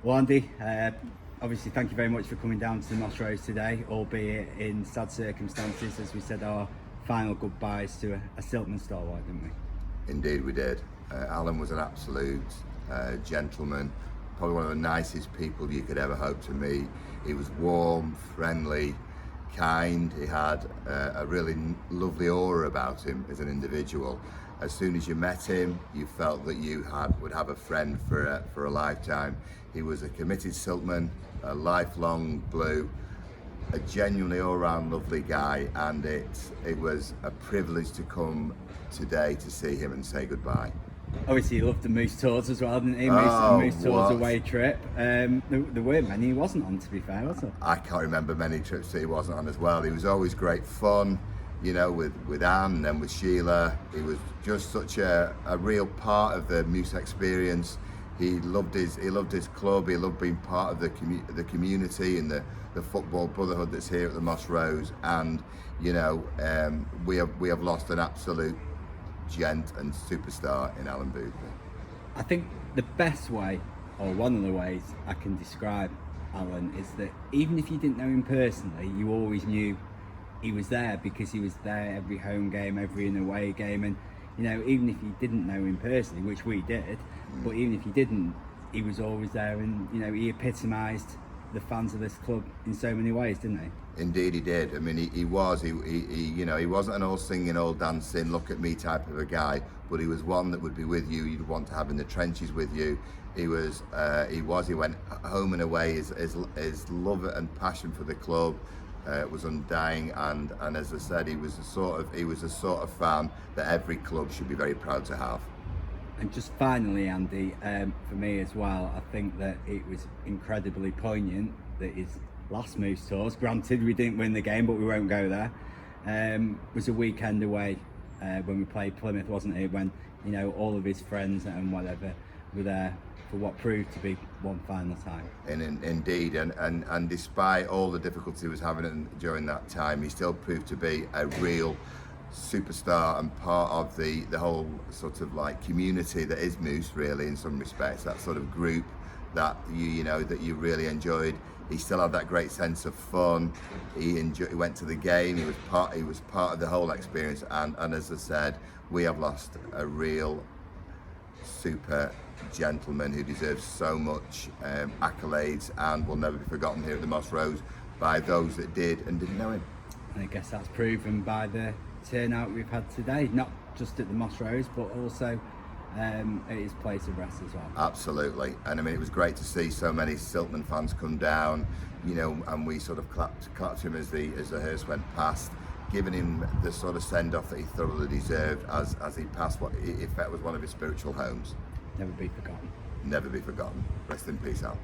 Well, Andy, obviously thank you very much for coming down to the Moss Rose today, albeit in sad circumstances, as we said our final goodbyes to a Silkmen stalwart, didn't we? Indeed we did. Alan was an absolute gentleman, probably one of the nicest people you could ever hope to meet. He was warm, friendly, kind. He had a really lovely aura about him as an individual. As soon as you met him, you felt that you would have a friend for a lifetime. He was a committed Silkman, a lifelong Blue, a genuinely all-round lovely guy, and it was a privilege to come today to see him and say goodbye. Obviously, he loved the Moose Tours as well, didn't he? Moose Tours what? away trip. There weren't many he wasn't on, to be fair, was there? I can't remember many trips that he wasn't on as well. He was always great fun, you know, with Anne and then with Sheila. He was just such a real part of the Moose experience. He loved his club. He loved being part of the community and the football brotherhood that's here at the Moss Rose. And you know, we have lost an absolute gent and superstar in Alan Boothby. I think the best way, or one of the ways I can describe Alan, is that even if you didn't know him personally, you always knew he was there, because he was there every home game, every away game. And you know, even if you didn't know him personally, which we did, but even if you didn't, he was always there. And you know, he epitomised the fans of this club in so many ways, didn't he? Indeed he did. I mean, he you know, he wasn't an all singing, all dancing, look at me type of a guy, but he was one that would be with you, you'd want to have in the trenches with you. He went home and away. His love and passion for the club was undying, and as I said, he was a sort of fan that every club should be very proud to have. And just finally, Andy, for me as well, I think that it was incredibly poignant that his last Moose Tours, granted we didn't win the game, but we won't go there, was a weekend away when we played Plymouth, wasn't it? When, you know, all of his friends and whatever were there for what proved to be one final time. Indeed, and despite all the difficulty he was having during that time, he still proved to be a real superstar and part of the whole sort of like community that is Moose, really, in some respects. That sort of group that you know that you really enjoyed. He still had that great sense of fun. He went to the game. He was part of the whole experience. And as I said, we have lost a real super gentleman who deserves so much accolades and will never be forgotten here at the Moss Rose by those that did and didn't know him. And I guess that's proven by the turnout we've had today, not just at the Moss Rose, but also at his place of rest as well. Absolutely, and I mean, it was great to see so many Silkmen fans come down, you know, and we sort of clapped him as the hearse went past, giving him the sort of send-off that he thoroughly deserved as he passed what he felt was one of his spiritual homes. Never be forgotten. Never be forgotten. Rest in peace, Al.